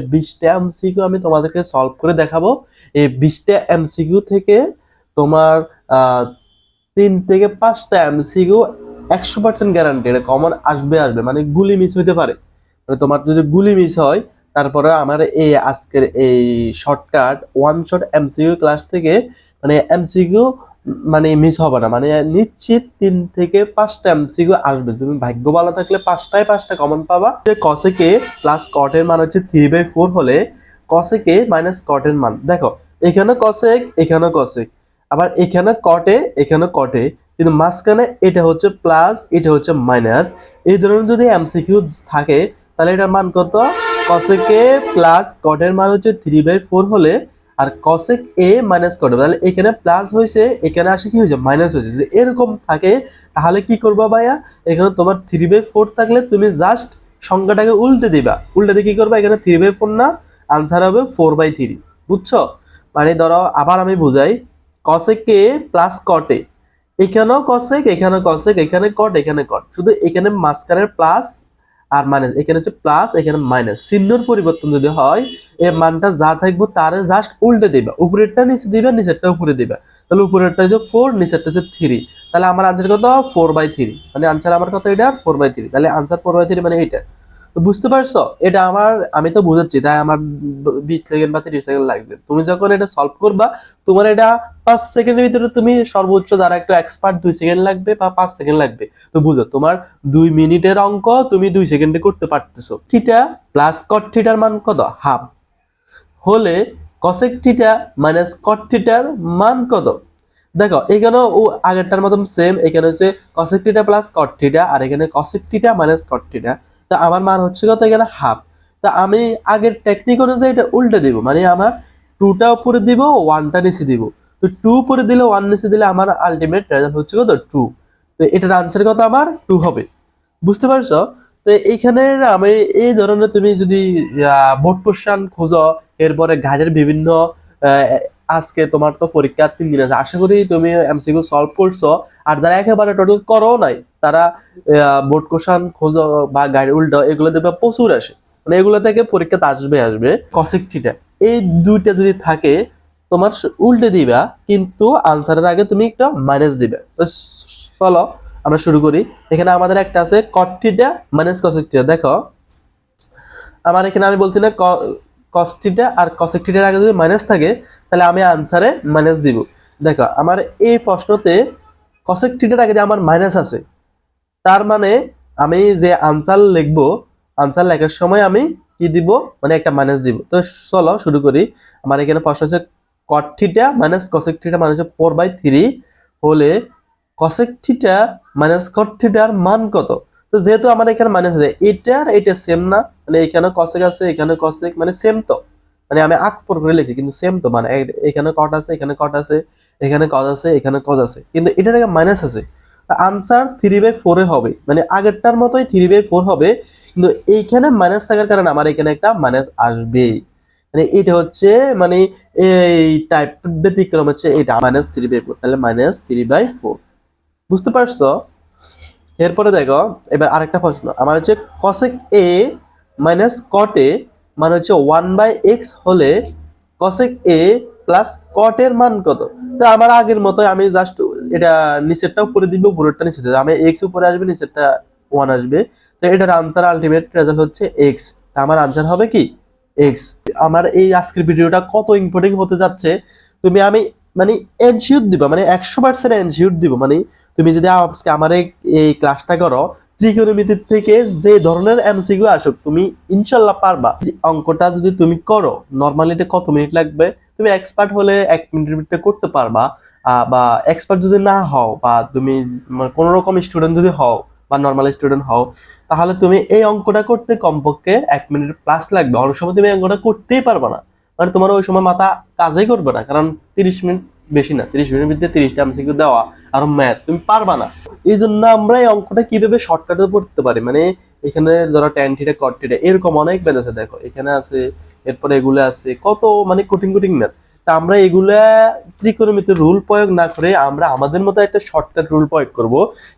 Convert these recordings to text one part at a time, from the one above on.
20টা MCQ আমি তোমাদেরকে solve করে দেখাবো। এই 20টা এমসিকিউ থেকে তোমার 3 থেকে 5টা এমসিকিউ 100% গ্যারান্টি এটা কমন আসবে, মানে গুলি মিস হইতে পারে। মানে তোমার যদি গুলি মিস হয়, তারপরে আমার এই আজকের এই shortcut one shot MCQ class থেকে মানে এমসিকিউ মানে মিস হবে না, মানে নিশ্চিত 3 থেকে 5টা এমসিকিউ আসবে। তুমি ভাগ্য ভালো থাকলে 5টা কমন পাবা। যে কসেকে প্লাস কটের মান হচ্ছে 3/4 হলে কসেকে মাইনাস কটের মান দেখো, এখানে কসেক এখানে কসেক, আবার এখানে কটে এখানে কটে, কিন্তু মাঝখানে এটা হচ্ছে প্লাস এটা হচ্ছে মাইনাস। এই ধরনের যদি এমসিকিউ থাকে তাহলে এটার মান কত? কসেকে প্লাস কটের মান হচ্ছে 3/4 হলে আর কসেক এ মাইনাস কট, তাহলে এখানে প্লাস হয়েছে এখানে আসে কি হয়েছে মাইনাস হয়েছে। যদি এরকম থাকে তাহলে কি করবা ভাইয়া, এখানে তোমার 3/4 থাকলে তুমি জাস্ট সংখ্যাটাকে উল্টে দিবা। উল্টে দিয়ে কি করবা, এখানে 3/4 না, আনসার হবে 4/3। বুঝছো? মানে ধরো আবার আমি বুঝাই, কসেক এ প্লাস কটে, এখানেও কসেক এখানে কসেক এখানে কট এখানে কট, শুধু এখানে মাঝখানের প্লাস আর মাইনাস, এখানে হচ্ছে প্লাস এখানে মাইনাস, চিহ্নর পরিবর্তন যদি হয় এই মানটা যা থাকবে তার জাস্ট উল্টে দিবা, উপরেরটা নিচে দিবা নিচেরটা উপরে দিবা। তাহলে উপরেরটা হচ্ছে 4 নিচেরটা হচ্ছে 3, তাহলে আমার আনসার কত? 4/3। মানে আনসার আমার কত? এটা 4/3। তাহলে আনসার 4/3 মানে এটা। তো বুঝতে পারছো? এটা আমি তো বুঝাচ্ছি তাই আমার 20 সেকেন্ড বা 30 সেকেন্ড লাগছে। তুমি যখন এটা সলভ করবা তোমার এটা 5 সেকেন্ডের ভিতরে, তুমি সর্বোচ্চ যারা একটু এক্সপার্ট 2 সেকেন্ড লাগবে বা 5 সেকেন্ড লাগবে। তো বুঝো, তোমার 2 মিনিটের অঙ্ক তুমি 2 সেকেন্ডে করতে পারতেছো। থিটা প্লাস কট থিটার মান কত? হাফ হলে কসেক থিটা মাইনাস কট থিটার মান কত? দেখো এখানেও ও আগেরটার মতন সেম, এখানে হচ্ছে cosec theta plus cot theta আর এখানে cosec theta minus cot theta. তা আমার মান হচ্ছে কত? এখানে হাফ। তা আমি আগের টেকনিক অনুযায়ী এটা উল্টে দিব, মানে আমার 2টা উপরে দিব 1টা নিচে দিব। তো 2 উপরে দিলে 1 নিচে দিলে আমার আলটিমেট রেজাল্ট হচ্ছে কত? 2। তো এটার আনসার কত? আমার 2 হবে। বুঝতে পারছো? তো এইখানে আমি এই ধরনের তুমি যদি বোর্ড কোশ্চেন খোঁজো, এরপরে গাইডের বিভিন্ন আজকে তোমার তো পরীক্ষা 3 দিন আছে, আশা করি তুমি এমসিকিউ সলভ করছো। আর যারা একেবারে টোটাল করো নাই তারা বোর্ড কোশ্চেন খোঁজো বা গাইড উল্টো, এগুলো দেখবে প্রচুর আসে, মানে এগুলো থেকে পরীক্ষাতে আসবে কসেক থিটা। এই দুইটা যদি থাকে তোমার উল্টে দিবা, কিন্তু আনসারের আগে তুমি একটা মাইনাস দিবে। তো চলো আমরা শুরু করি। এখানে আমাদের একটা আছে কট থিটা মাইনাস কসেক থিটা। দেখো আমার এখানে আমি বলছি না কস থিটা আর কসেক থিটার আগে যদি মাইনাস থাকে তাহলে আমি আনসারে মাইনাস দিব। দেখো আমার এই প্রশ্নতে কসেক থিটার আগে যে আমার মাইনাস আছে, তার মানে আমি যে আনসার লিখবো, আনসার লেখার সময় আমি কি দিব, মানে একটা মাইনাস দিব। তো চলো শুরু করি। আমার এখানে প্রশ্ন হচ্ছে কট থিটা মাইনাস কসেক থিটা মানে হচ্ছে 4/3 হলে কসেক থিটা মাইনাস কট থিটার মান কত? তো যেহেতু আমার এখানে মাইনাস আছে, এটা আর এটা সেম না, মানে এখানে কসেক আছে এখানে কসেক, মানে সেম তো, মানে আমি আক করে লিখছি কিন্তু সেম তো, মানে এখানে কট আছে এখানে কট আছে এখানে কজ আছে এখানে কজ আছে, কিন্তু এটার আগে মাইনাস আছে। আনসার 3/4 হবে, মানে আগেরটার মতোই 3/4 হবে, কিন্তু এইখানে মাইনাস থাকার কারণে আমার এখানে একটা মাইনাস আসবে। মানে এটা হচ্ছে মানে এই টাইপ ব্যতিক্রম হচ্ছে এটা -3/4, তাহলে -3/4। বুঝতে পারছো? এরপরে দেখো এবার আরেকটা প্রশ্ন আমার হচ্ছে cosec a minus cot a মানে হচ্ছে 1/x হলে cosec a প্লাস cot এর মান কত? তো আমার আগের মতোই আমি জাস্ট এটা নিচেরটা উপরে দিব উপরেরটা নিচে দেব, আমি x উপরে আসবে নিচেরটা 1 আসবে। তো এটার আনসার আলটিমেট রেজাল্ট হচ্ছে x। আমার আনসার হবে কি x। আমার এই আজকের ভিডিওটা কত ইম্পর্টেন্ট হতে যাচ্ছে তুমি আমি মানে এনশিওর দিবা, মানে 100% এনশিওর দিব। মানে তুমি যদি আজকে আমার এই ক্লাসটা করো, ত্রিকোণমিতির থেকে যে ধরনের এমসিকিউ আসুক তুমি ইনশাল্লাহ পারবা। অঙ্কটা যদি তুমি করো নরমালি এটা কত মিনিট লাগবে, তুমি এক্সপার্ট হলে 1 মিনিটের ভিতরে করতে পারবা। বা এক্সপার্ট যদি না হও বা তুমি কোন রকম স্টুডেন্ট যদি হও বা নর্মাল স্টুডেন্ট হও, তাহলে তুমি এই অঙ্কটা করতে কমপক্ষে 1 মিনিট প্লাস লাগবে। অনেক সময় তুমি অঙ্কটা করতেই পারবে না, মানে তোমার ওই সময় মাথা কাজই করবে না, কারণ 30 মিনিট বেশি না, 30 মিনিটের ভিতরে 30টা এমসিকিউ দেওয়া আর ম্যাথ তুমি পারবা না। এই জন্য আমরা এই অঙ্কটা কিভাবে শর্টকাটে পড়তে পারি, মানে এখানে ধরো ট্যান থিটা কট থিটা এরকম অনেক ম্যাথ আছে, দেখো এখানে আছে, এরপরে এগুলো আছে, কত মানে কঠিন কঠিন ম্যাথ। তা আমরা এগুলা ত্রিকোণমিতির রুল প্রয়োগ না করে আমরা আমাদের মতো একটা শর্টকাট রুল প্রয়োগ করব,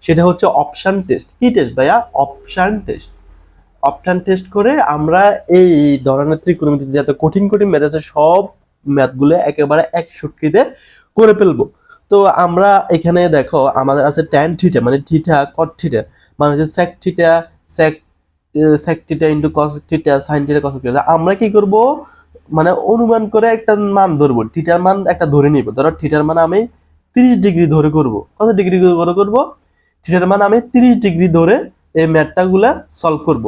সেটা হচ্ছে অপশন টেস্ট। কি টেস্ট ভাইয়া? Option test. অপশন টেস্ট করে আমরা এই ধরনের ত্রিকোণমিতি যত কঠিন কঠিন ম্যাথ আছে সব ম্যাথগুলো একেবারে এক শুটকিতে করে ফেলবো। তো আমরা এখানে দেখো আমাদের আছে ট্যান থিটা মানে থিটা কট থিটা মানে হচ্ছে sec theta sec sec theta into cos theta sine theta cos theta. আমরা কি করব মানে অনুমান করে একটা মান ধরবো, থিটার মান একটা ধরে নিব। ধরো থিটার মান আমি 30 ডিগ্রি ধরে করব। কত ডিগ্রি ধরে করব? থিটার মান আমি 30 ডিগ্রি ধরে এই ম্যাথটা গুলা সলভ করব।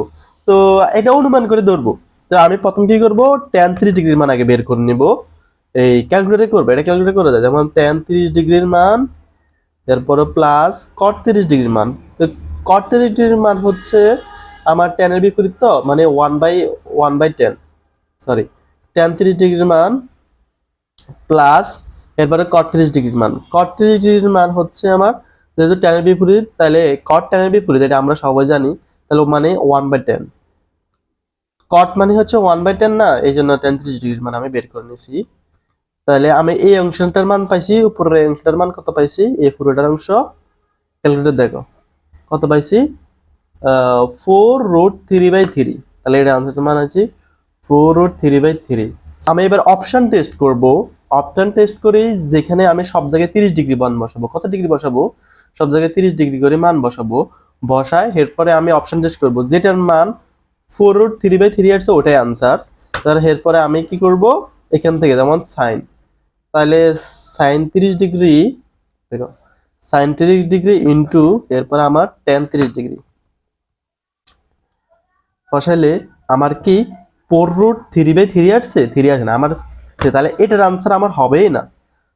তো এটা অনুমান করে ধরবো। তো আমি প্রথম কি করব, tan 30 ডিগ্রির মান আগে বের করে নিব। এই ক্যালকুলেটর করবো, এটা ক্যালকুলেটর করা যায়। যেমন tan 30 ডিগ্রির মান, এরপরে প্লাস cot 30 ডিগ্রির মান। তো cot 30 ডিগ্রির মান হচ্ছে আমার tan এর বিপরীত, তো মানে 1/10 সরি tan 30 ডিগ্রির মান প্লাস এরপরে cot 30 ডিগ্রির মান। cot 30 ডিগ্রির মান হচ্ছে আমার যেহেতু tan এর বিপরীত, তাহলে cot tan এর বিপরীত এটা আমরা সবাই জানি, তাহলে মানে 1/10। cot মানে হচ্ছে 1/10 না, এই জন্য tan 30 ডিগ্রির মান আমি বের করে নিয়েছি। তাহলে আমি এই অংশটার মান পাইছি, উপরের অংশটার মান কত পাইছি, এই পুরোটার অংশ ক্যালকুলেটর দেখো কত পাইছি, 4√3/3। তাহলে এটা আনসারটার মান আছে 4√3/3। আমি এবার অপশন টেস্ট করব। অপশন টেস্ট করি যেখানে আমি সব জায়গায় 30 ডিগ্রি মান বসাবো। কত ডিগ্রি বসাবো? সব জায়গায় 30 ডিগ্রি করে মান বসাবো। বসায় এরপরে আমি অপশন টেস্ট করব, যেটার মান 4√3/3 আসছে ওটাই আনসার। তাহলে এরপরে আমি কি করব, এখান থেকে যেমন সাইন, তাহলে সাইন 30 ডিগ্রি দেখো সাইন 30 ডিগ্রি ইন্টু এরপরে আমার tan 30 ডিগ্রি বসাইলে আমার কি 4√3/3 আসছে, 3 আসে না আমার। তাহলে এটার আনসার আমার হবেই না,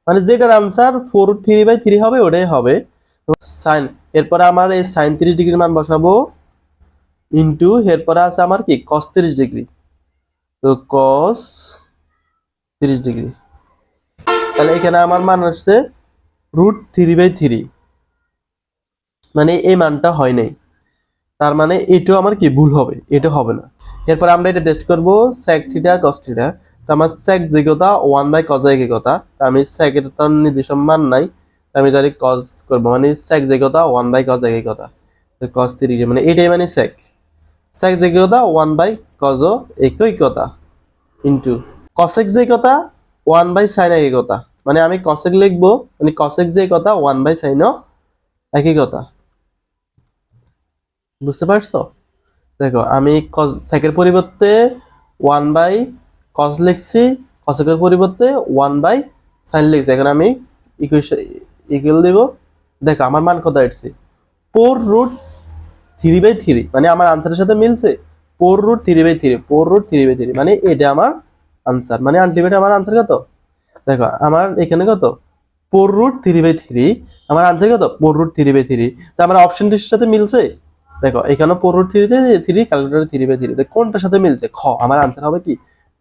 মানে যেটার আনসার 4√3/3 হবে ওটাই হবে সাইন। এরপরে আমার এই সাইন 30 ডিগ্রির মান বসাবো ইন্টু এরপরে আছে আমার কি cos 30 ডিগ্রি, তো cos 30 ডিগ্রি। তাহলে এখানে আমার মান আসছে √3/3, মানে এই মানটা হয় নাই, তার মানে এটাও আমার কি ভুল হবে, এটা হবে না। এরপর আমরা এটা টেস্ট করব sec থিটা cos থিটা। তো আমার sec যে কথা 1/cos এর কথা, আমি sec এর তো নির্দিষ্ট মান নাই, আমি জানি cos করব, মানে sec যে কথা 1/cos এর কথা, তো cos 3 মানে এটাই মানে sec sec যে কথা 1/cos একই কথা ইনটু cosec যে কথা 1/sin একই কথা, মানে আমি cosec লিখবো, মানে cosec যে কথা 1/sin একই কথা। বুঝতে পারছো? দেখো আমি সেকের পরিবর্তে 1/cos লিখছি, cosec এর পরিবর্তে 1/sin লিখছি। এখন আমি ইকুয়াল দেব। দেখো আমার মান কত আসছে 4√3/3, মানে আমার আনসারের সাথে মিলছে 4√3/3 4√3/3, মানে এটা আমার আনসার, মানে আলটিমেট আমার আনসার কত দেখো আমার এখানে কত 4√3/3, আমার আনসার কত 4√3/3। তো আমার অপশনটির সাথে মিলছে। দেখো এখানে 4√3/3 ক্যালকুলেটরে 3/3, কোনটার সাথে মিলছে? খ, আমার আনসার হবে কি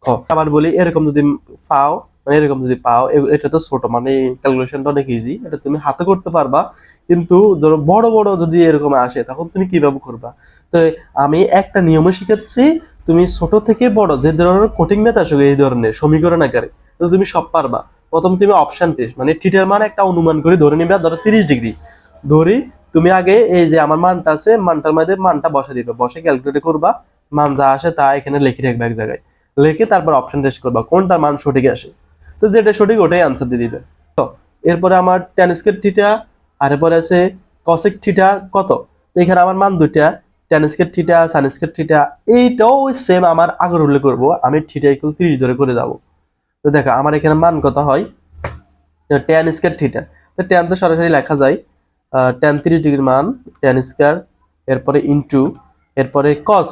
খ। আবার বলি এরকম যদি পাও, মানে এরকম যদি পাও, এটা তো ছোট, মানে ক্যালকুলেশনটা অনেক ইজি, এটা তুমি হাতে করতে পারবা। কিন্তু ধরো বড় বড় যদি এরকম আসে তখন তুমি কিভাবে করবা? তো আমি একটা নিয়মে শিখাচ্ছি, তুমি ছোট থেকে বড় যে ধরনের কঠিন ম্যাথ আসবে এই ধরনের সমীকরণ আকারে, তো তুমি সব পারবা। প্রথম তুমি অপশন টেস্ট মানে থিটার মান একটা অনুমান করে ধরে নিবে, ধরো 30 ডিগ্রি ধরি। তুমি আগে এই যে আমার মানটা আছে, মানটার মধ্যে মানটা বসে দিবে, বসে ক্যালকুলেট করবা, মান যা আসে তা এখানে লিখে রাখবে এক জায়গায়, লিখে তারপর অপশন টেস্ট করবা কোনটার মান সঠিক আসে। তো যেটা সঠিক ওটাই আনসার দিয়ে দিবে। তো এরপরে আমার tan স্কয়ার থিটা, আর এরপরে আছে cosec থিটা কত, তো এখানে আমার মান দুইটা, tan square theta sin square theta, এইটাও সেম আমার আগের উল্লেখ করব, আমি থিটা ইকুয়াল 30 ধরে করে যাব। তো দেখো আমার এখানে মান কত হয় tan স্কয়ার থিটা, তো tan তো সরাসরি লেখা যায়, tan 30 ডিগ্রির মান tan স্কয়ার, এরপরে ইনটু এরপরে cos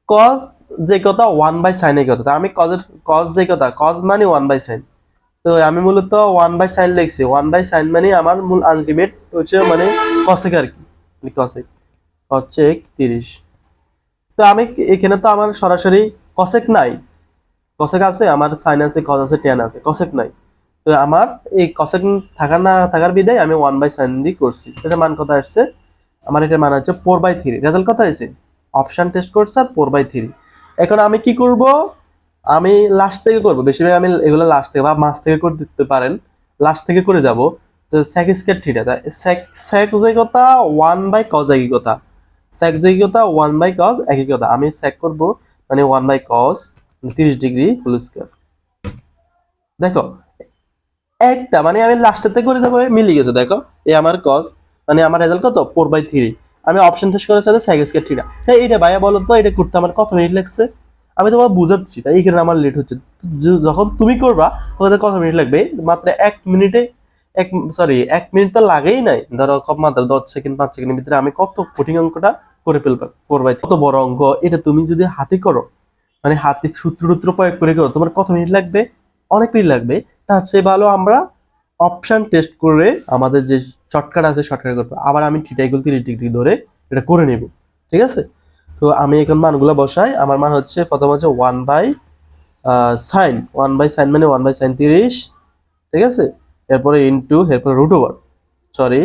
cos যে কথা 1/sin এর কথা, আমি cos যে কথা cos মানে 1/sin, তো আমি মূলত 1/sin লিখছি, 1/sin মানে আমার মূল আলটিমেট হচ্ছে মানে cosec আর কি, cosec cosec 30। তো আমি এখানে তো আমার সরাসরি cosec নাই, cosec আছে আমার, sin আছে, cos আছে, tan আছে, cosec নাই। তো আমার এই cosec থাকার না থাকার বিধায় আমি 1/sin দিয়ে করছি। এটা মান কত আসছে আমার, এটার মান হচ্ছে 4/3। রেজাল্ট কত হয়েছে? অপশন টেস্ট করছে আর 4/3। এখন আমি কি করব, আমি লাস্ট থেকে করব, বেশিরভাগ আমি এগুলো লাস্ট থেকে বা মাঝ থেকে করে দিতে পারেন, লাস্ট থেকে করে যাব। যে sec স্কয়ার থিটা, sec যে কথা 1/cos একই কথা, sec যে কি কথা 1/cos একই কথা, আমি sec করব মানে 1/cos 30 ডিগ্রি হোল স্কয়ার। দেখো একটা মানে আমি লাস্টেতে করে দেবো, মিলে গেছে। দেখো এই আমার cos মানে আমার রেজাল্ট কত 4/3, আমি অপশন শেষ করার সাথে sec স্কয়ার থিটা। তাই এটা ভাইয়া বলো তো এটা করতে আমার কত মিনিট লাগছে? আমি তোমাকে বুঝাচ্ছি, তাই এখানে আমার লেট হচ্ছে। যখন তুমি করবা তখন কত মিনিট লাগবে? মাত্র 1 মিনিটে, এক মিনিট তো লাগেই নাই, ধরো কম মাত্র 10 সেকেন্ড 5 সেকেন্ডের ভিতরে আমি কত কঠিন অঙ্কটা করে ফেলবো। 4/3 কত বড় অঙ্ক এটা, তুমি যদি হাতে করো মানে হাতে সূত্র প্রয়োগ করে করো, তোমার কত মিনিট লাগবে? অনেক মিনিট লাগবে। তার চেয়ে ভালো আমরা অপশন টেস্ট করে আমাদের যে শর্টকাট আছে শর্টকাট করবো। আবার আমি থিটা ইকুয়াল 30 ডিগ্রি ধরে এটা করে নেব, ঠিক আছে? তো আমি এখন মানগুলো বসাই। আমার মান হচ্ছে প্রথম হচ্ছে 1/sin মানে 1/sin 30, ঠিক আছে? এরপরে ইনটু, এরপরে রুট ওভার, সরি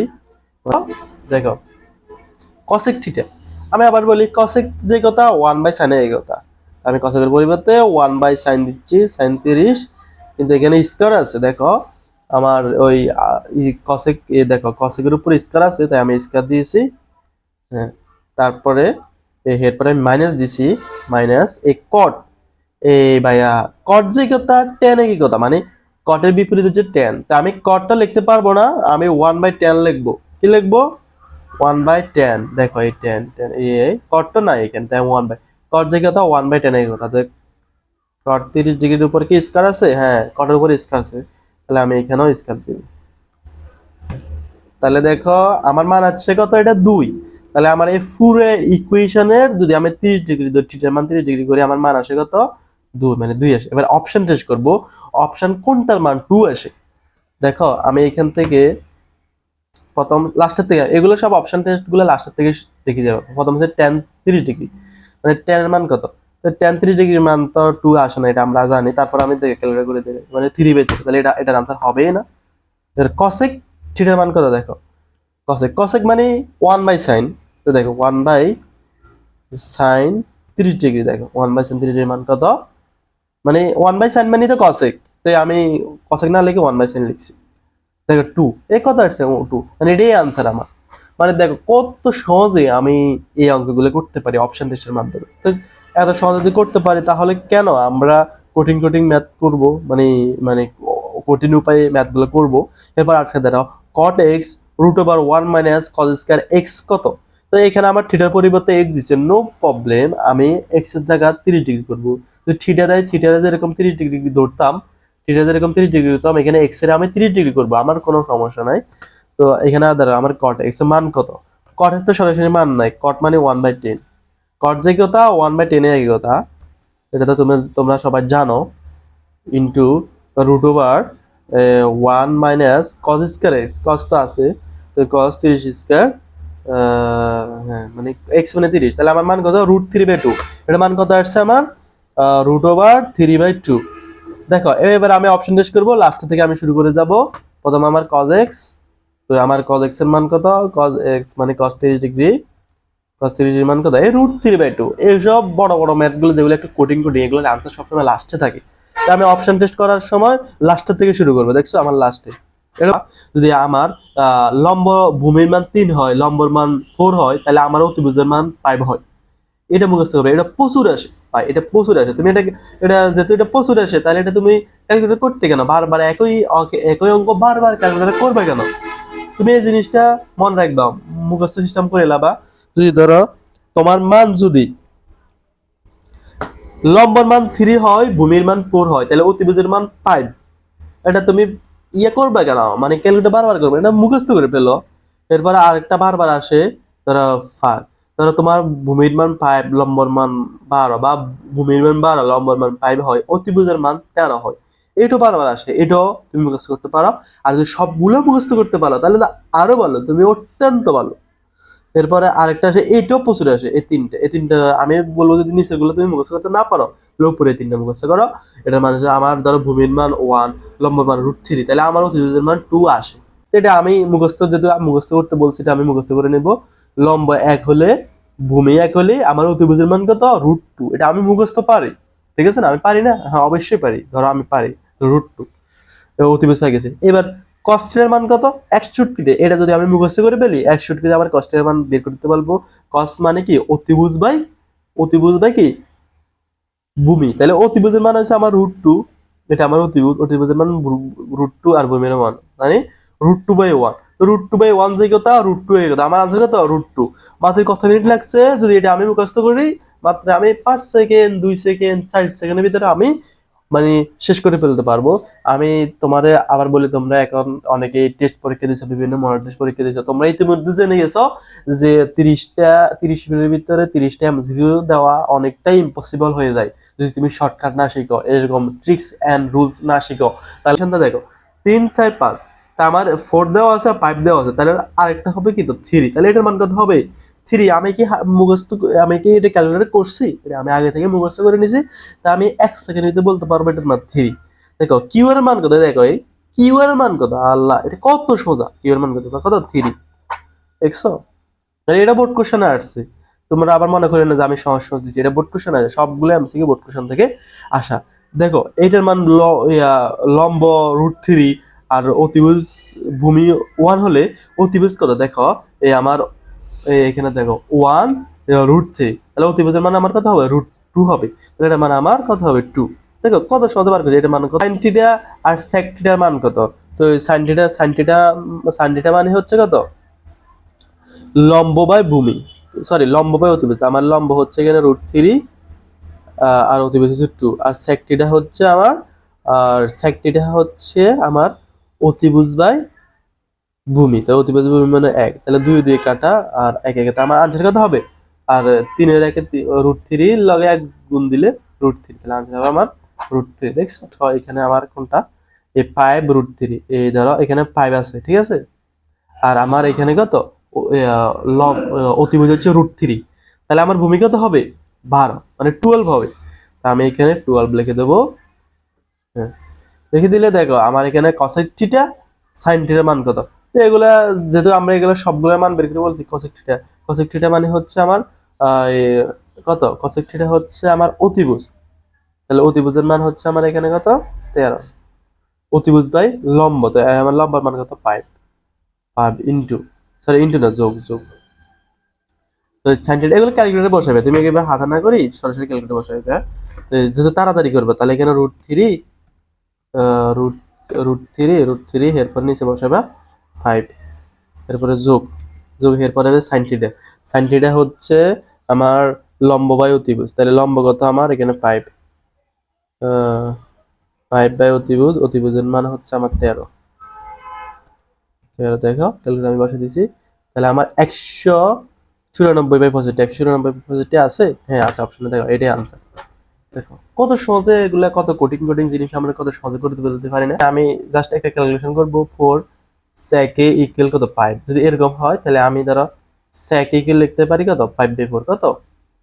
দেখো cosec থিটা। আমি আবার বলি cosec যে কথা 1/sin এই কথা, আমি cosec এর পরিবর্তে 1/sin দিচ্ছি sin 30, কিন্তু এখানে স্কয়ার আছে। দেখো আমার ওই cosec দেখো cosec এর উপর স্কয়ার আছে, তাই আমি স্কয়ার দিয়েছি। হ্যাঁ, তারপরে এরপরে আমি মাইনাস দিছি, মাইনাস এই cot, এই ভাইয়া cot যে কথা tan এর কি কথা, মানে cot এর বিপরীত হচ্ছে tan, তা আমি cot টা লিখতে পারবো না, আমি 1/tan লিখবো। কি লিখবো? 1/tan। দেখো এই tan এই cot টা না এখানে, তাই 1/, cot যে কথা 1/tan এর কথা। দেখ cot 30 ডিগ্রির উপর কি স্কয়ার আছে? হ্যাঁ, cot এর উপর স্কয়ার আছে, তাহলে আমি এখানেও স্কয়ার দিব। তাহলে দেখো আমার মান আছে কত? এটা 2। তাহলে আমার এই পুরো ইকুয়েশনের যদি আমি 30 ডিগ্রি ধরি, থিটার মান 30 ডিগ্রি করি, আমার মান আসে কত? 2, মানে 2 আসে। এবার অপশন টেস্ট করব, অপশন কোনটার মান 2 আসে। দেখো আমি এখান থেকে প্রথম লাস্টের থেকে, এগুলো সব অপশন টেস্ট গুলো লাস্টের থেকে দেখে যাবো। প্রথম হচ্ছে tan 30 ডিগ্রি, মানে tan এর মান কত? তো tan 30 ডিগ্রির মান তো 2 আসে না, এটা আমরা জানি। তারপর আমি দেখে ক্যালকুলেট করে দিই, মানে 3/2, তাহলে এটার आंसर হবেই না। এর cosec থিটার মান কত? দেখো cosec মানে 1/sin, তো দেখো 1/sin 30 ডিগ্রি, দেখো 1/sin 30 ডিগ্রির মান কত? মানে 1/sin মানে তো cosec, তাই আমি cosec না লিখে 1/sin লিখছি। দেখো 2, এই কত আসছে? 2, মানে এটাই आंसर আমার। মানে দেখো কত সহজে আমি এই অঙ্কগুলো করতে পারি অপশন টেস্টের মাধ্যমে। তো এত সহজে যদি করতে পারি, তাহলে কেন আমরা কঠিন কঠিন ম্যাথ করব, মানে মানে কঠিন উপায়ে ম্যাথগুলো করব। এরপর আটকে দাঁড়াও, cot x √1 - cos square x কত? তো এখানে আমার থিটার পরিবর্তে x দিচ্ছে, নো প্রবলেম, আমি x এর জায়গা 30 ডিগ্রি করব। যদি থিটা দেয়, থিটারে যেরকম 30 ডিগ্রি ধরতাম, থিটা যেরকম 30 ডিগ্রি ধরতাম, এখানে x এর আমি 30 ডিগ্রি করব, আমার কোনো সমস্যা নাই। তো এখানে দাঁড়াও আমার cot x এর মান কত? cot এর তো সরাসরি মান নাই, cot মানে 1/10, cot যে কথা 1/10 এর কথা, এটা তো তোমরা সবাই জানো। Into √1 - cos square x, cos তো আছে, তো cos 30 স্কয়ার, হ্যাঁ মানে x মানে 30, তাহলে আমার মান কত? √3/2। এটা মান কত আসছে আমার? √3/2। দেখো এবার আমি অপশন টেস্ট করব, লাস্ট থেকে আমি শুরু করে যাব। প্রথম আমার cos x, তো আমার cos x এর মান কত? cos x মানে cos 30 ডিগ্রি, cos 30 এর মান কত? এই √3/2। এইসব বড় বড় ম্যাথ গুলো যেগুলো একটু কঠিন কঠিন, এগুলোর আনসার সবসময় লাস্টে থাকে, তাই আমি অপশন টেস্ট করার সময় লাস্টের থেকে শুরু করবো। দেখছো আমার লাস্টে, এটা যদি আমার লম্ব ভূমির মান 3 হয়, লম্বর মান 4 হয়, তাহলে আমার অতিভুজের মান 5 হয়। এটা মুখস্থ করবে, এটা প্রচুর আসে ভাই, এটা প্রচুর আসে। তুমি এটা যেহেতু এটা প্রচুর আসে, তাহলে এটা তুমি ক্যালকুলেট করতে কেন বারবার একই অঙ্ক বারবার ক্যালকুলেট করবে কেন? তুমি এই জিনিসটা মনে রাখবা, মুখস্থ সিস্টেম করে লাবা। যদি ধরো তোমার মান যদি লম্বর মান 3 হয়, ভূমির মান 4 হয়, তাহলে অতিভুজের মান 5, এটা তুমি করবে কেন, মানে ক্যালকুলেট বারবার করবে, এটা মুখস্থ করে ফেলো। এরপরে আরেকটা বারবার আসে, ধরো 5, ধরো তোমার ভূমির মান 5, লম্বর মান 12, বা ভূমির মান 12, লম্বর মান 5 হয়, অতিভুজের মান 13 হয়, এটাও বারবার আসে, এটাও তুমি মুখস্থ করতে পারো। আর যদি সবগুলো মুখস্থ করতে পারো, তাহলে তো আরো ভালো, তুমি অত্যন্ত ভালো। এরপরে আরেকটা আসে, এইটাও প্রচুর আসে, এই তিনটা আমি বলবো, যদি নিচের গুলো তুমি মুখস্থ করতে না পারো, উপরে এই তিনটা মুখস্থ করো। এটা মানে আমার ধরো ভূমির মান 1, লম্ব মান √3, তাহলে আমার অতিভুজের মান 2 আসে। এটা আমি মুখস্থ, যেহেতু মুখস্থ করতে বলছি, এটা আমি মুখস্থ করে নেব। লম্ব 1 হলে, ভূমি 1 হলে আমার অতিভুজের মান কত? √2। এটা আমি মুখস্থ পারি, ঠিক আছে না? আমি পারি না? হ্যাঁ অবশ্যই পারি, ধরো আমি পারি √2, অতিভুজ হয়ে গেছে। এবার cos থিটার মান কত 61, এটা যদি আমি মুখস্থ করে ফেলি 61 আবার cos থিটার মান বের করতে পারবো। cos মানে কি অতিভুজ বাই কি ভূমি, তাহলে অতিভুজের মান হচ্ছে আমার √2, এটা আমার অতিভুজের মান √2 আর ভূমির মান মানে √2/1, তো √2/1 যে কথা √2 এর কথা, আমার আনসার কত √2। মাত্র কত মিনিট লাগছে যদি এটা আমি মুখস্থ করি, মাত্র আমি 5 সেকেন্ড 2 সেকেন্ড 4 সেকেন্ডের ভিতরে আমি মানে শেষ করে ফেলতে পারবো। আমি তোমারে আবার বলি, তোমরা এখন অনেকে টেস্ট পরীক্ষা দিচ্ছ, বিভিন্ন মডেল টেস্ট পরীক্ষা দিচ্ছ, তোমরা ইতিমধ্যে জেনে গেছো যে 30 মিনিটের ভিতরে 30টা এমসিকিউ দেওয়া অনেকটাই ইম্পসিবল হয়ে যায় যদি তুমি শর্টকাট না শিখো, এরকম ট্রিক্স এন্ড রুলস না শিখো। তাহলে শুনতে দেখো 3 4 5, তা আমার 4 দেওয়া আছে 5 দেওয়া আছে, তাহলে আরেকটা হবে কি তো 3, তাহলে এটার মান কত হবে 3। আমি কি এটা ক্যালকুলেট করছি, এটা আমি আগে থেকে মুখস্থ করে নিছি, তা আমি 1 সেকেন্ড ভিতরে বলতে পারবো এটার মান 3। দেখো কিউ এর মান কত, দেখো এই কিউ এর মান কত, আল্লাহ এটা কত সোজা, কিউ এর মান কত 3, দেখছো? তাহলে এটা বোর্ড কোশ্চেনে আসছে, তোমরা আবার মনে করে না যে আমি সহজ সহজ দিচ্ছি, এটা বোর্ড কোশ্চেন আছে, সবগুলো এমসিকিউ বোর্ড কোশ্চেন থেকে আসা। দেখো এটার মান লম্ব √3 আর অতিভুজ ভূমি 1 হলে অতিভুজ কত, দেখো এই আমার এখানে দেখো 1 √3, তাহলে অতিভুজের মান আমার কত হবে √2 হবে, তাহলে এটার মান আমার কত হবে 2। দেখো কত সহজে বার করি, এটার মান কত sin থিটা আর sec থিটার মান কত, তো sin থিটা মানে হচ্ছে কত লম্ব বাই ভূমি, সরি লম্ব বাই অতিভুজ, আমার লম্ব হচ্ছে এখানে √3 আর অতিভুজ হচ্ছে 2, আর sec থিটা হচ্ছে আমার অতিভুজ বাই ভূমি, তো অতিভুজ ভূমি মানে 1, তাহলে 2 দিয়ে কাটা আর 1 1, আমার আনসার কত হবে, আর 3 এর 1 √3 লগে 1 গুণ দিলে √3, তাহলে আনসার হবে আমার √3। দেখছো তো এখানে আমার কোনটা এই 5 √3, এই ধরো এখানে 5 আছে, ঠিক আছে, আর আমার এখানে কত অতিভুজ হচ্ছে √3, তাহলে আমার ভূমি কত হবে 12 মানে 12 হবে, তা আমি এখানে 12 লিখে দেবো। হ্যাঁ, লিখে দিলে দেখো আমার এখানে cosec থিটা sin থিটার মান কত, তো এগুলা যেহেতু আমরা এগুলো সবগুলোর মান বের করে বলছি, cosec থিটা মানে হচ্ছে আমার কত, cosec থিটা হচ্ছে আমার অতিভুজ, তাহলে অতিভুজের মান হচ্ছে আমার এখানে কত 13, অতিভুজ বাই লম্ব, তো আমার লম্বার মান কত 5 ইন্টু না যোগ, তো sin থিটা এগুলো ক্যালকুলেটরে বসাবে, তুমি এভাবে হাতে না করি সরাসরি ক্যালকুলেটরে বসাবে। হ্যাঁ, যেহেতু তাড়াতাড়ি করবে তাহলে এখানে √3 √3 এরপর নিচে বসাবা 5, এরপরে যোগ এরপরে হবে sin থিটা হচ্ছে আমার লম্ব বাই অতিভুজ, তাহলে লম্ব কত আমার এখানে 5 বাই অতিভুজের মান হচ্ছে আমার 13, দেখো ক্যালকুলেটর আমি বসে দিছি, তাহলে আমার 194/65 আছে, হ্যাঁ আছে অপশনে, দেখো এটাই আনসার। দেখো কত সহজে এগুলা, কত কঠিন জিনিস আমরা কত সহজে করতে বলতে পারি না। আমি জাস্ট একটা ক্যালকুলেশন করব, 4 sec a ইকুয়াল কত 5, যদি এরকম হয় তাহলে আমি ধরো sec a ইকুয়াল লিখতে পারি কত 5/4, কত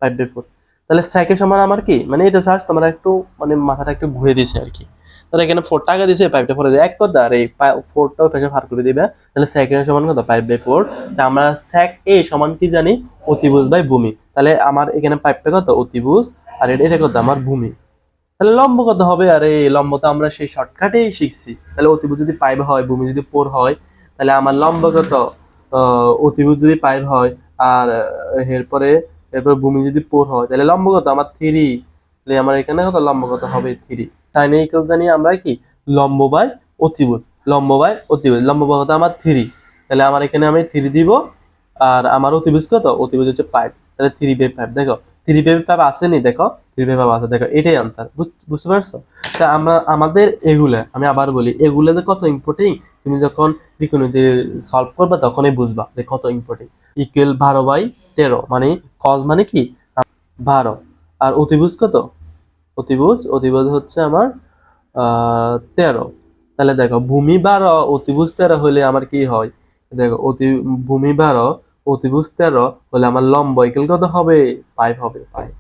5/4, তাহলে sec a সমান আমার কি মানে এটা জাস্ট তোমরা একটু মানে মাথাটা একটু ঘুরে দিছে আর কি, তাহলে এখানে 4 টাকা দিছে 5টা পরে এক কথা, আর এই 4টাও থেকে ভাগ করে দিবে, তাহলে sec a সমান কত 5/4, তা আমরা sec a সমান কি জানি অতিভুজ বাই ভূমি, তাহলে আমার এখানে 5টা কত অতিভুজ আর এটা কত আমার ভূমি, তাহলে লম্ব কত হবে, আর এই লম্ব তো আমরা সেই শর্টকাটেই শিখছি, তাহলে অতিভুজ যদি 5 হয় ভূমি যদি 4 হয়, তাহলে আমার লম্ব কত অতিভুজ যদি 5 হয় আর এরপর ভূমি যদি 4 হয়, তাহলে লম্ব কত আমার 3, তাহলে আমার এখানে কত লম্ব কত হবে 3, তাই না ইকুয়াল জানি আমরা কি লম্ব বাই অতিভুজ, লম্ব কত আমার 3, তাহলে আমার এখানে আমি 3 দিব, আর আমার অতিভুজ কত অতিভুজ হচ্ছে 5, তাহলে 3/5, দেখো 3/5 আসেনি, দেখো 3/5 আছে, দেখো এটাই আনসার, বুঝতে পারছো? তা আমাদের এগুলা আমি আবার বলি, এগুলা যে কত ইম্পর্টেন্ট তুমি যখন ত্রিকোণমিতি সলভ করবে তখনই বুঝবা যে কত ইম্পর্টেন্ট। ইকুয়াল 12/13 মানে কজ মানে কি 12, আর অতিভুজ কত অতিভুজ হচ্ছে আমার 13, তাহলে দেখো ভূমি 12 অতিভুজ 13 হলে আমার কি হয়, দেখো ভূমি 12 অতিভুজ 13 হলে আমার লম্ব ইকুয়াল কত হবে 5 হবে, 5,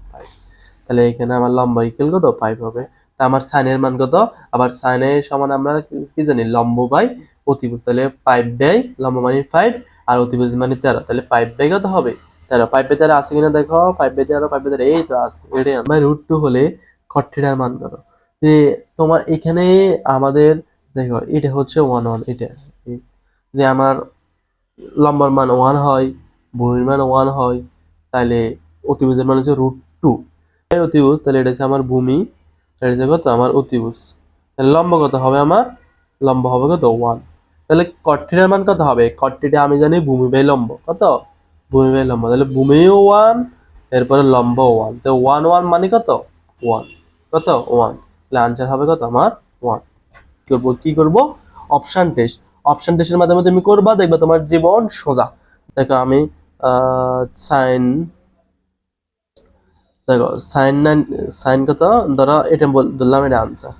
তাহলে এখানে আমার লম্ব ইকুয়াল কত 5 হবে, তা আমার সাইনের মান কত, আবার সাইনের সমান আমরা কি জানি লম্ব বাই অতিভুজ, তাহলে 5 বাই লম্ব মানে 5 আর অতিভুজ মানে 13, তাহলে 5 বাই কত হবে 13, 5/13 আছে কিনা দেখো, 5/13 এই তো আছে, এটাই আমার √2 হলে cot থিটার মান কত, যে তোমার এখানে আমাদের দেখো এটা হচ্ছে 1 1, এটা যে আমার লম্বার মান 1 হয়, ভূমির মান 1 হয়, তাহলে অতিভুজের মান হচ্ছে √2। অতিভুজ, তাহলে এটা হচ্ছে আমার ভূমি, এটা হচ্ছে কত আমার অতিভুজ। তাহলে লম্ব কত হবে আমার? লম্ব হবে কত? 1। তাহলে কট থিটার মান কত হবে? কট থিটা আমি জানি ভূমি বাই লম্ব কত? ভূমি বাই লম্ব, তাহলে ভূমিও 1, এরপরে লম্ব 1, তো 1 1 মানে কত? 1। কত? 1। তাহলে আনসার হবে কত আমার? 1। কি করব? Option test. অপশন টেস্টের মাধ্যমে তুমি করবা, দেখবে তোমার জীবন সোজা। দেখো আমি সাইন, দেখো সাইন সাইন কত, ধরো এটা ধরলাম, এটা আনসার।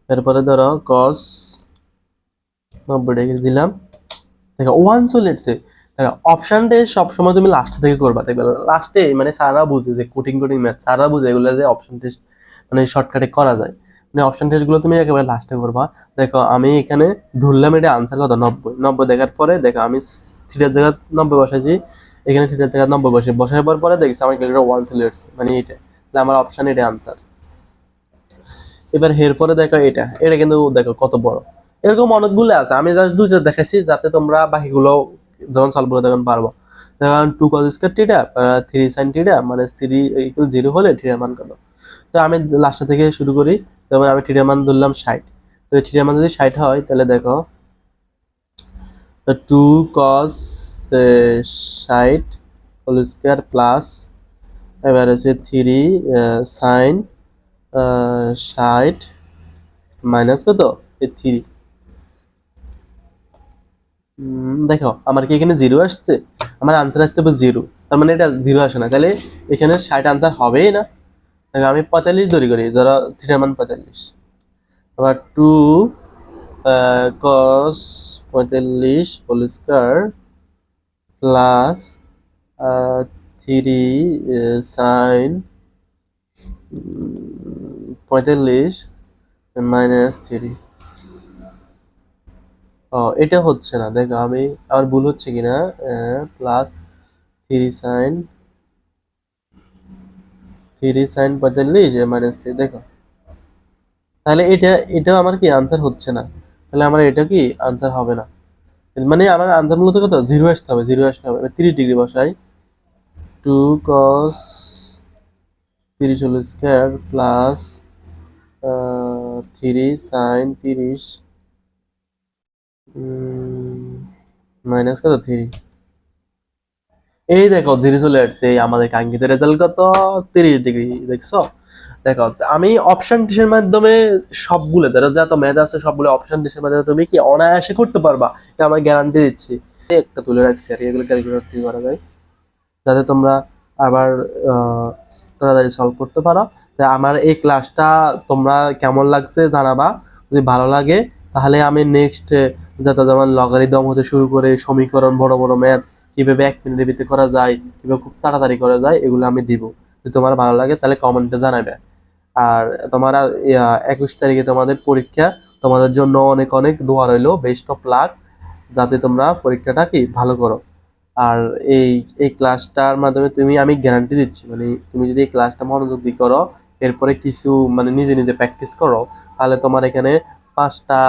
এরপরে ধরো কস 90 ডিগ্রি দিলাম। দেখো 1 চলে এসেছে। দেখো অপশন টেস্ট সবসময় তুমি লাস্ট থেকে করবা, দেখবে লাস্টে মানে সারা বুঝে যে কঠিন কঠিন ম্যাথ সারা বুঝে এগুলো যে অপশন টেস্ট মানে শর্টকাটে করা যায়, মানে অপশন টেস্ট গুলো তুমি একেবারে লাস্টে করবা। দেখো আমি এখানে ধরলাম এটা আনসার কত? 90 দেখার পরে দেখো আমি থিটার জায়গা 90 বসাইছি, এখানে থিটার জায়গা 90 বসাবার পরে দেখছি আমার ক্যালকুলেটর 1 চলে এসেছে, মানে এটা, তাহলে আমার অপশন এটা আনসার। এবার এরপরে দেখো এটা, এটা কিন্তু দেখো কত বড়। এরকম অনেকগুলো আছে, আমি জাস্ট দুইটা দেখাইছি যাতে তোমরা বাকিগুলো যখন সলভ করে তখন পারবো। যেমন 2 cos square theta 3 sin theta মানে 3 ইকুয়াল 0 হলে থিটার মান কত। তো আমি লাস্ট থেকে শুরু করি। যেমন আমি থিটার মান ধরলাম 60। তো থিটার মান যদি 60 হয় তাহলে দেখো 2 cos 60 হোল স্কয়ার প্লাস এবার আছে 3 sin 60 মাইনাস কত? 3। দেখো আমার কি এখানে 0 আসছে? আমার আনসার আসছে 0, তার মানে এটা 0 আসে না, তাহলে এখানে 60 আনসার হবেই না। দেখো আমি 45 ধরি করি, ধরো থিটার মান 45। আবার 2 cos 45 whole square plus 3 sin 45 minus 3। ও এটা হচ্ছে না, দেখো আমি আমার ভুল হচ্ছে কিনা। প্লাস 3 sin 45 মাইনাস 3, দেখো তাহলে এটাও আমার কি আনসার হচ্ছে না, তাহলে আমার এটা কি আনসার হবে না। মানে আমার আনসার মূলত কত? 0 আসতে হবে, 0 আসতে হবে। 30 ডিগ্রি বসাই, 2 cos 30 whole square plus 3 sin 30 minus কত? 3। এই দেখো 0 চলে আসছে, এই আমাদের কাঙ্ক্ষিত রেজাল্ট কত? 30 ডিগ্রি। দেখছো? দেখো আমি অপশন টেস্টের মাধ্যমে সবগুলো ধরো যত ম্যাথ আছে সবগুলো অপশন টেস্টের মাধ্যমে তুমি কি অনায়াসে করতে পারবা, এটা আমি গ্যারান্টি দিচ্ছি। একটা তুলে রাখছি আর এগুলো ক্যালকুলেটর দিয়ে করা যায়, যাতে তোমরা আবার তাড়াতাড়ি সলভ করতে পারো। তাই আমার এই ক্লাসটা তোমরা কেমন লাগছে জানাবা। যদি ভালো লাগে তাহলে আমি নেক্সট যত যেমন লগারিদম হতে শুরু করে সমীকরণ, বড় বড় ম্যাথ কিভাবে 1 মিনিটের ভিতরে করা যায়, কিভাবে খুব তাড়াতাড়ি করা যায়, এগুলো আমি দিব। যদি তোমার ভালো লাগে তাহলে কমেন্টে জানাবে। আর তোমার 21 তারিখে তোমাদের পরীক্ষা, তোমাদের জন্য অনেক অনেক দোয়া রইলো, বেস্ট অফ লাক, যাতে তোমরা পরীক্ষাটা কি ভালো করো। আর এই এই ক্লাসটার মাধ্যমে আমি গ্যারান্টি দিচ্ছি, মানে তুমি যদি এই ক্লাসটা মনোযোগ দিয়ে করো, এরপরে কিছু মানে নিজে নিজে প্র্যাকটিস করো, তাহলে তোমার এখানে 5টা,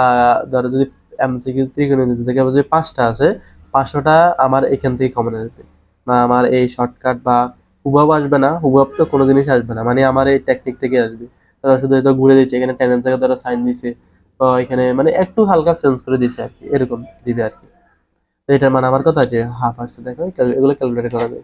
ধরো যদি এমসিকিউ ত্রিকোণমিতি থেকে যদি 5টা আছে, 500টা আমার এখান থেকে কমন আসবে। বা আমার এই শর্টকাট বা হুবহু আসবে না, হুবহু তো কোনো জিনিস আসবে না, মানে আমার এই টেকনিক থেকে আসবে। তারা শুধু এটা ঘুরে দিচ্ছে, এখানে টেনের জায়গায় তারা সাইন দিছে, বা এখানে মানে একটু হালকা চেঞ্জ করে দিছে আর কি, এরকম দিবে আর কি। তো এটার মানে আমার কথা যে হাফ আসছে, দেখো এগুলো ক্যালকুলেট করা যায়।